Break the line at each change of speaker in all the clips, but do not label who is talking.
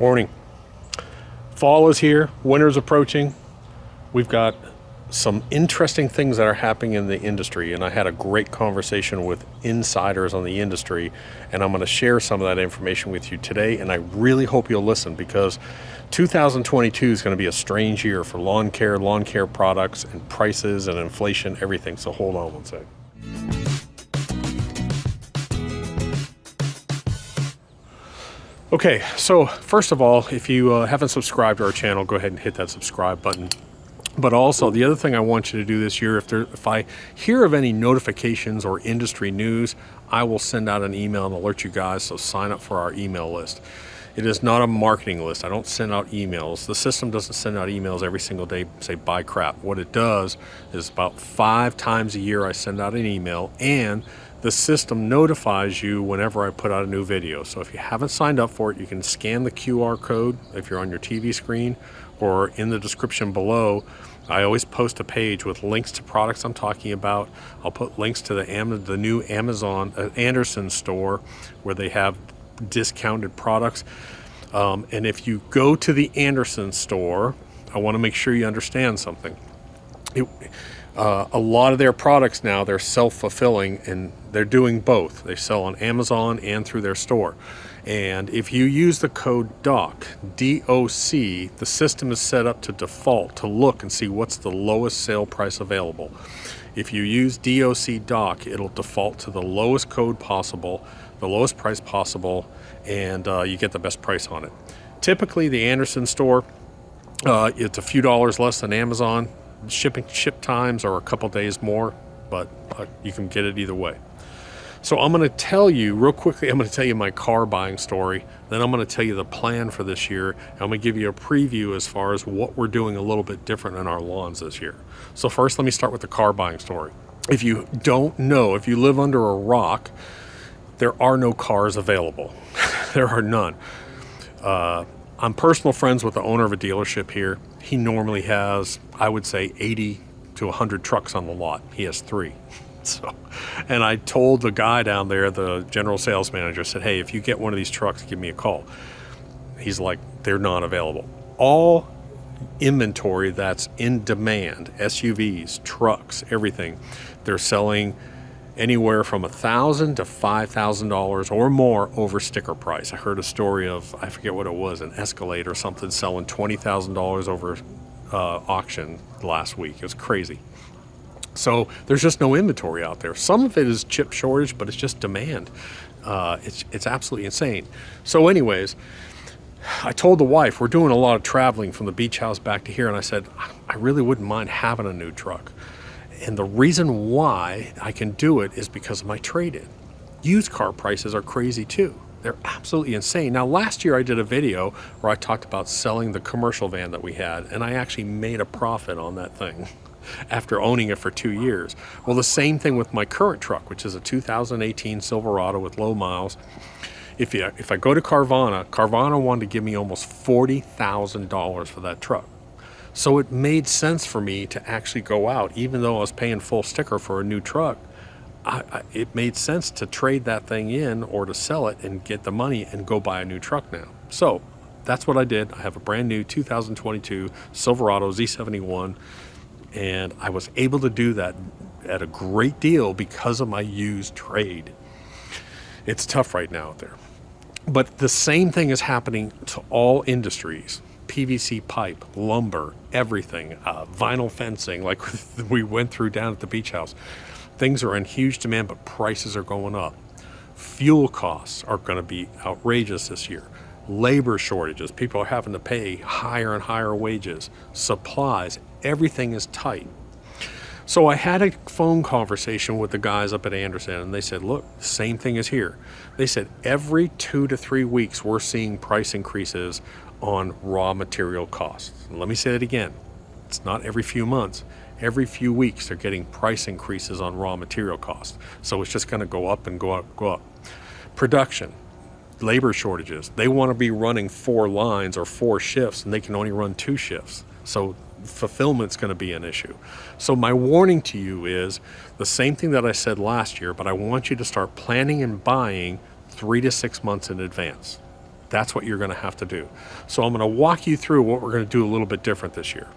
Morning. Fall is here, winter's approaching. We've got some interesting things that are happening in the industry, and I had a great conversation with insiders on the industry, and I'm going to share some of that information with you today, and I really hope you'll listen, because 2022 is going to be a strange year for lawn care products and prices and inflation, everything. So hold on one sec. Okay, so first of all, if you haven't subscribed to our channel, go ahead and hit that subscribe button. But also, the other thing I want you to do this year, if I hear of any notifications or industry news, I will send out an email and alert you guys, so sign up for our email list. It is not a marketing list. I don't send out emails. The system doesn't send out emails every single day, say, buy crap. What it does is about 5 times a year I send out an email, and the system notifies you whenever I put out a new video. So if you haven't signed up for it, you can scan the QR code if you're on your TV screen, or in the description below. I always post a page with links to products I'm talking about. I'll put links to the new Amazon Anderson store where they have discounted products. And if you go to the Anderson store, I want to make sure you understand something. A lot of their products now, they're self-fulfilling, and they're doing both. They sell on Amazon and through their store. And if you use the code DOC, D-O-C, the system is set up to default to look and see what's the lowest sale price available. If you use DOC, it'll default to the lowest code possible, the lowest price possible, and you get the best price on it. Typically, the Anderson store, it's a few dollars less than Amazon. Ship times are a couple days more, but you can get it either way. So I'm going to tell you real quickly, I'm going to tell you my car buying story. Then I'm going to tell you the plan for this year. And I'm going to give you a preview as far as what we're doing a little bit different in our lawns this year. So first, let me start with the car buying story. If you don't know, if you live under a rock, there are no cars available. There are none. I'm personal friends with the owner of a dealership here. He normally has, I would say, 80 to 100 trucks on the lot. He has 3. So, and I told the guy down there, the general sales manager, said, hey, if you get one of these trucks, give me a call. He's like, they're not available. All inventory that's in demand, SUVs, trucks, everything, they're selling anywhere from $1,000 to $5,000 or more over sticker price. I heard a story of, I forget what it was, an Escalade or something selling $20,000 over auction last week. It was crazy. So there's just no inventory out there. Some of it is chip shortage, but it's just demand. It's absolutely insane. So anyways, I told the wife, we're doing a lot of traveling from the beach house back to here, and I said, I really wouldn't mind having a new truck. And the reason why I can do it is because of my trade-in. Used car prices are crazy too. They're absolutely insane. Now, last year I did a video where I talked about selling the commercial van that we had, and I actually made a profit on that thing after owning it for 2 years. Well, the same thing with my current truck, which is a 2018 Silverado with low miles. If I go to Carvana wanted to give me almost $40,000 for that truck. So it made sense for me to actually go out, even though I was paying full sticker for a new truck. It made sense to trade that thing in or to sell it and get the money and go buy a new truck now. So that's what I did. I have a brand new 2022 Silverado Z71, and I was able to do that at a great deal because of my used trade. It's tough right now out there. But the same thing is happening to all industries. PVC pipe, lumber, everything, vinyl fencing, like we went through down at the beach house. Things are in huge demand, but prices are going up. Fuel costs are going to be outrageous this year. Labor shortages, people are having to pay higher and higher wages. Supplies, everything is tight. So I had a phone conversation with the guys up at Anderson, and they said, look, same thing is here. They said every 2 to 3 weeks we're seeing price increases on raw material costs. And let me say it again. It's not every few months. Every few weeks they're getting price increases on raw material costs. So it's just going to go up and go up, go up. Production, labor shortages. They want to be running 4 lines or 4 shifts, and they can only run 2 shifts. So fulfillment's going to be an issue. So my warning to you is the same thing that I said last year, but I want you to start planning and buying 3 to 6 months in advance. That's what you're going to have to do. So I'm going to walk you through what we're going to do a little bit different this year.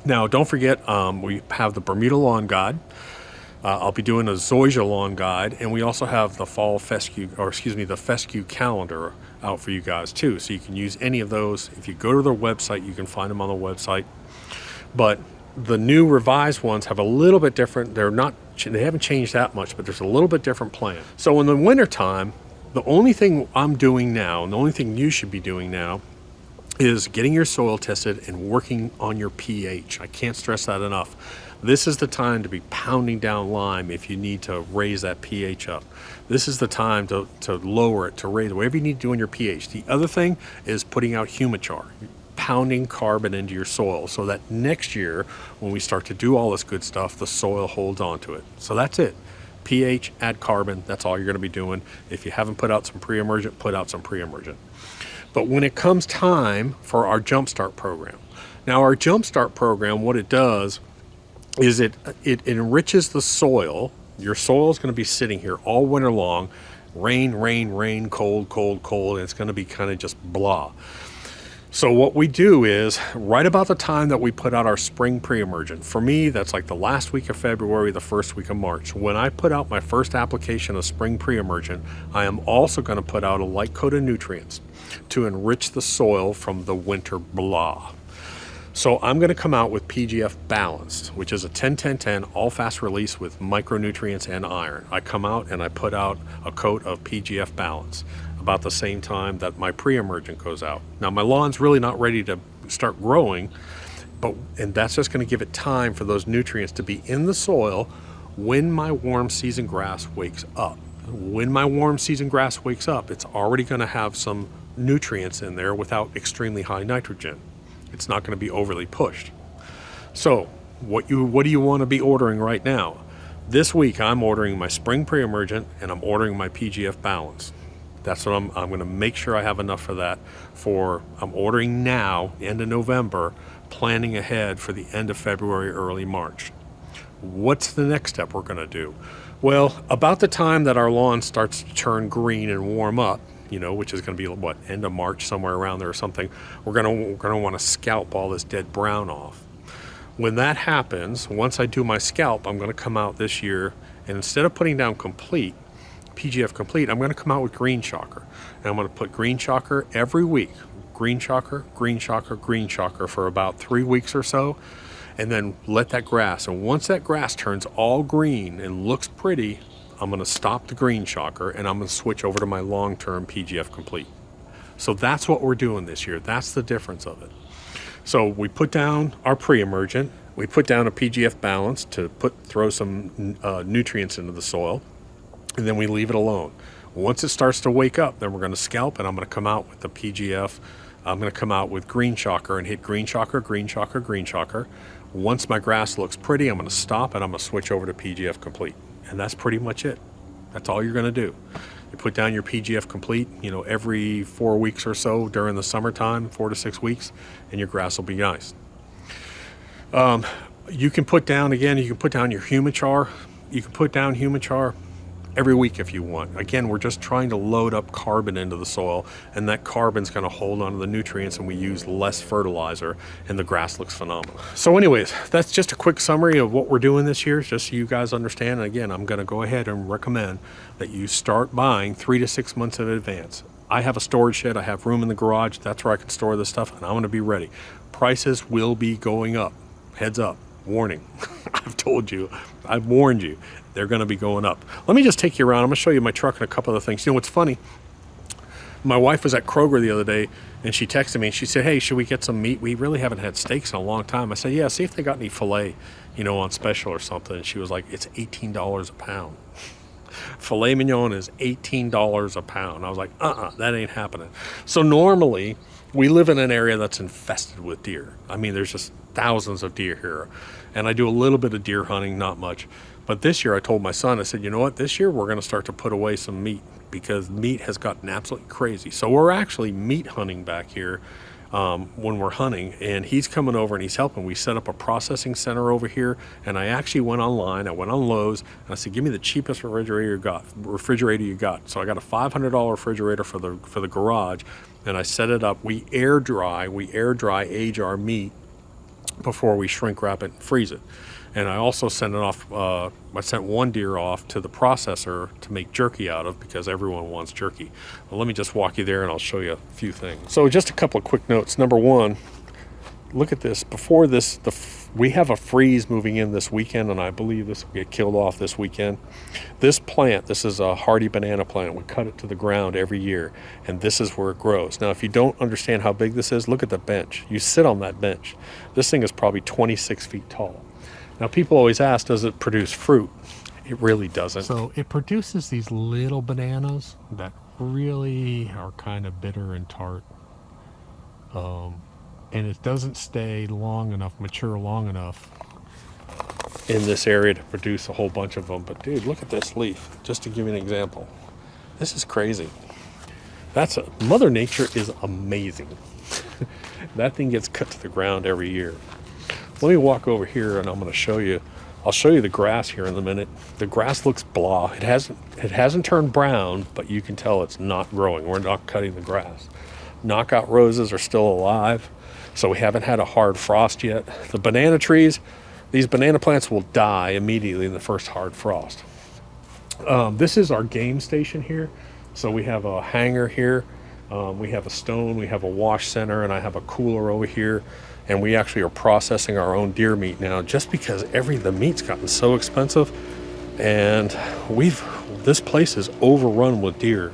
Now, don't forget, we have the Bermuda Lawn Guide. I'll be doing a Zoysia Lawn Guide, and we also have the fall fescue, the fescue calendar out for you guys too. So you can use any of those. If you go to their website, you can find them on the website. But the new revised ones have a little bit different. They haven't changed that much, but there's a little bit different plan. So in the wintertime, the only thing I'm doing now, and the only thing you should be doing now, is getting your soil tested and working on your pH. I can't stress that enough. This is the time to be pounding down lime if you need to raise that pH up. This is the time to lower it, to raise it, whatever you need to do on your pH. The other thing is putting out humichar, pounding carbon into your soil so that next year when we start to do all this good stuff, the soil holds on to it. So that's it. pH, add carbon, that's all you're going to be doing. If you haven't put out some pre-emergent, put out some pre-emergent. But when it comes time for our Jumpstart program, now our Jumpstart program, what it does is it enriches the soil. Your soil is going to be sitting here all winter long, rain, cold, and it's going to be kind of just blah. So what we do is right about the time that we put out our spring pre-emergent, for me, that's like the last week of February, the first week of March. When I put out my first application of spring pre-emergent, I am also going to put out a light coat of nutrients to enrich the soil from the winter blah. So I'm going to come out with PGF Balanced, which is a 10-10-10 all fast release with micronutrients and iron. I come out and I put out a coat of PGF Balanced about the same time that my pre-emergent goes out. Now my lawn's really not ready to start growing, and that's just going to give it time for those nutrients to be in the soil when my warm season grass wakes up. When my warm season grass wakes up, it's already going to have some nutrients in there without extremely high nitrogen. It's not going to be overly pushed. So what do you want to be ordering right now? This week I'm ordering my spring pre-emergent and I'm ordering my PGF Balance. That's what I'm going to make sure I have enough for that. I'm ordering now, end of November, planning ahead for the end of February, early March. What's the next step we're going to do? Well, about the time that our lawn starts to turn green and warm up, which is going to be end of March, somewhere around there or something, we're going to want to scalp all this dead brown off. When that happens, once I do my scalp, I'm going to come out this year, and instead of putting down PGF Complete, I'm going to come out with Green Shocker. And I'm going to put Green Shocker every week. Green Shocker for about 3 weeks or so, and then let that grass. And once that grass turns all green and looks pretty, I'm going to stop the Green Shocker and I'm going to switch over to my long-term PGF Complete. So that's what we're doing this year. That's the difference of it. So we put down our pre-emergent. We put down a PGF Balance to throw some nutrients into the soil, and then we leave it alone. Once it starts to wake up, then we're going to scalp, and I'm going to come out with the PGF. I'm going to come out with Green Shocker and hit Green Shocker. Once my grass looks pretty, I'm going to stop and I'm going to switch over to PGF Complete. And that's pretty much it. That's all you're going to do. You put down your PGF Complete, every 4 weeks or so during the summertime, 4 to 6 weeks, and your grass will be nice. You can put down your humichar. You can put down humichar every week if you want. Again, we're just trying to load up carbon into the soil, and that carbon's going to hold on to the nutrients, and we use less fertilizer, and the grass looks phenomenal. So anyways, that's just a quick summary of what we're doing this year, just so you guys understand. And again, I'm going to go ahead and recommend that you start buying 3 to 6 months in advance. I have a storage shed. I have room in the garage. That's where I can store this stuff, and I'm going to be ready. Prices will be going up. Heads up. Warning. I've warned you. They're going to be going up. Let me just take you around. I'm going to show you my truck and a couple other things. What's funny? My wife was at Kroger the other day, and she texted me, and she said, hey, should we get some meat? We really haven't had steaks in a long time. I said, yeah, see if they got any filet, on special or something. And she was like, it's $18 a pound. Filet mignon is $18 a pound. I was like, that ain't happening. So normally, we live in an area that's infested with deer. I mean, there's just thousands of deer here. And I do a little bit of deer hunting, not much. But this year I told my son, I said, you know what? This year we're going to start to put away some meat because meat has gotten absolutely crazy. So we're actually meat hunting back here when we're hunting, and he's coming over and he's helping. We set up a processing center over here, and I actually went online. I went on Lowe's and I said, give me the cheapest refrigerator you got. So I got a $500 refrigerator for the garage, and I set it up. We air dry age our meat before we shrink wrap it and freeze it. And I also sent it off, I sent one deer off to the processor to make jerky out of, because everyone wants jerky. Well, let me just walk you there and I'll show you a few things. So just a couple of quick notes. Number one, look at this. Before this, we have a freeze moving in this weekend, and I believe this will get killed off this weekend. This plant, this is a hardy banana plant. We cut it to the ground every year, and this is where it grows. Now, if you don't understand how big this is, look at the bench. You sit on that bench. This thing is probably 26 feet tall. Now, people always ask, does it produce fruit? It really doesn't.
So it produces these little bananas that really are kind of bitter and tart. And it doesn't stay mature long enough
in this area to produce a whole bunch of them. But dude, look at this leaf, just to give you an example. This is crazy. Mother Nature is amazing. That thing gets cut to the ground every year. Let me walk over here and I'm going to show you. I'll show you the grass here in a minute. The grass looks blah. It hasn't turned brown, but you can tell it's not growing. We're not cutting the grass. Knockout roses are still alive, so we haven't had a hard frost yet. The banana trees, these banana plants will die immediately in the first hard frost. This is our game station here. So we have a hanger here. We have a stone, we have a wash center, and I have a cooler over here. And we actually are processing our own deer meat now, just because the meat's gotten so expensive, and this place is overrun with deer.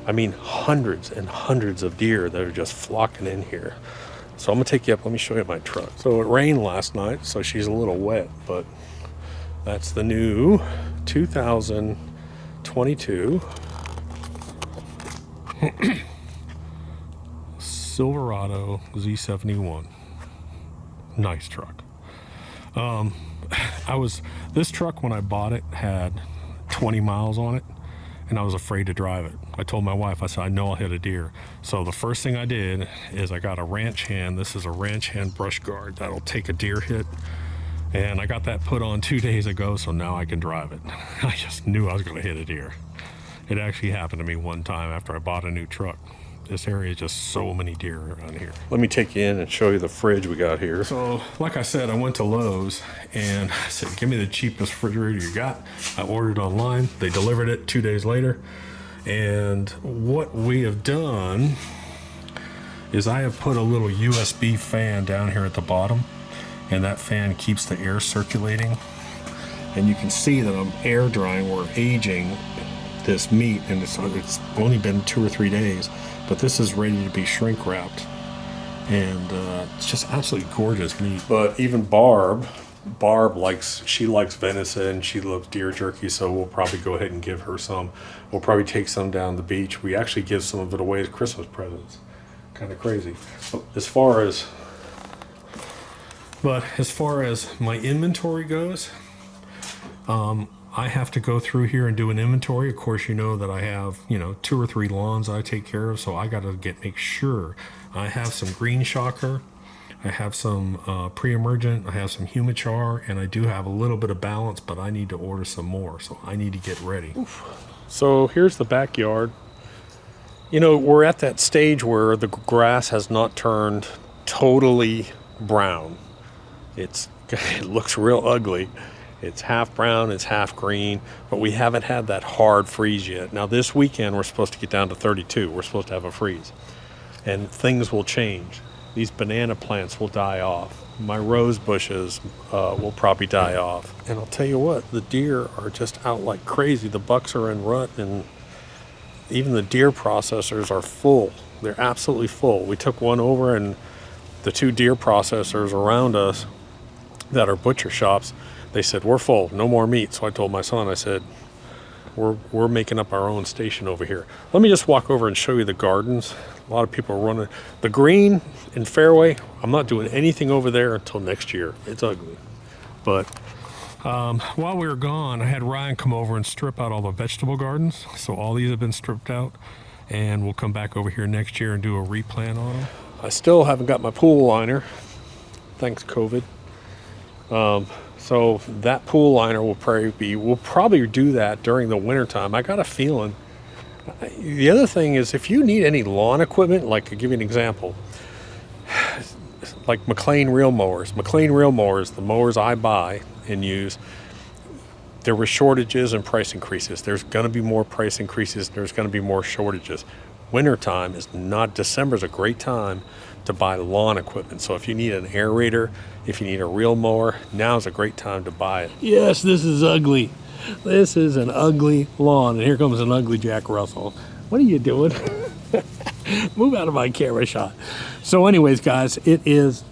I mean, hundreds and hundreds of deer that are just flocking in here. So I'm gonna take you up, let me show you my truck. So it rained last night, so she's a little wet, but that's the new 2022 Silverado Z71. Nice truck. This truck, when I bought it, had 20 miles on it, and I was afraid to drive it. I told my wife, I said, I know I'll hit a deer. So the first thing I did is I got a ranch hand. This is a ranch hand brush guard that'll take a deer hit. And I got that put on 2 days ago, so now I can drive it. I just knew I was gonna hit a deer. It actually happened to me one time after I bought a new truck. This area is just so many deer around here. Let me take you in and show you the fridge we got here. So, like I said, I went to Lowe's and I said, give me the cheapest refrigerator you got. I ordered online. They delivered it 2 days later. And what we have done is I have put a little USB fan down here at the bottom, and that fan keeps the air circulating. And you can see that I'm air drying or aging this meat, and it's only been 2 or 3 days. But this is ready to be shrink wrapped, and it's just absolutely gorgeous meat. But even Barb likes venison, she loves deer jerky, so we'll probably go ahead and give her some. We'll probably take some down the beach. We actually give some of it away as Christmas presents. Kind of crazy. But as far as my inventory goes, I have to go through here and do an inventory. Of course, you know that I have, 2 or 3 lawns I take care of, so I got to make sure I have some green shocker, I have some pre-emergent, I have some Humichar, and I do have a little bit of balance, but I need to order some more, so I need to get ready. Oof. So here's the backyard. We're at that stage where the grass has not turned totally brown. It looks real ugly. It's half brown, it's half green, but we haven't had that hard freeze yet. Now this weekend we're supposed to get down to 32. We're supposed to have a freeze. And things will change. These banana plants will die off. My rose bushes will probably die off. And I'll tell you what, the deer are just out like crazy. The bucks are in rut, and even the deer processors are full. They're absolutely full. We took one over, and the 2 deer processors around us that are butcher shops, they said, we're full, no more meat. So I told my son, I said, we're making up our own station over here. Let me just walk over and show you the gardens. A lot of people are running. The green and fairway, I'm not doing anything over there until next year. It's ugly. But while we were gone, I had Ryan come over and strip out all the vegetable gardens. So all these have been stripped out, and we'll come back over here next year and do a replant on them. I still haven't got my pool liner, thanks COVID. So that pool liner we'll probably do that during the winter time. I got a feeling. The other thing is, if you need any lawn equipment, like I'll give you an example, like McLean reel mowers, the mowers I buy and use, there were shortages and price increases. There's going to be more price increases. There's going to be more shortages. Wintertime is not, December's a great time to buy lawn equipment. So if you need an aerator, if you need a reel mower, now's a great time to buy it. Yes, this is ugly. This is an ugly lawn. And here comes an ugly Jack Russell. What are you doing? Move out of my camera shot. So anyways, guys, it is...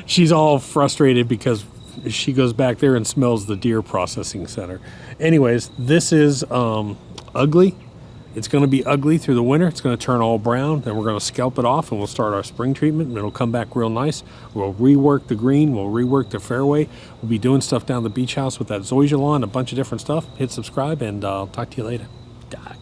She's all frustrated because she goes back there and smells the deer processing center. Anyways, this is ugly. It's going to be ugly through the winter. It's going to turn all brown. Then we're going to scalp it off and we'll start our spring treatment and it'll come back real nice. We'll rework the green. We'll rework the fairway. We'll be doing stuff down the beach house with that zoysia lawn, a bunch of different stuff. Hit subscribe and I'll talk to you later. God.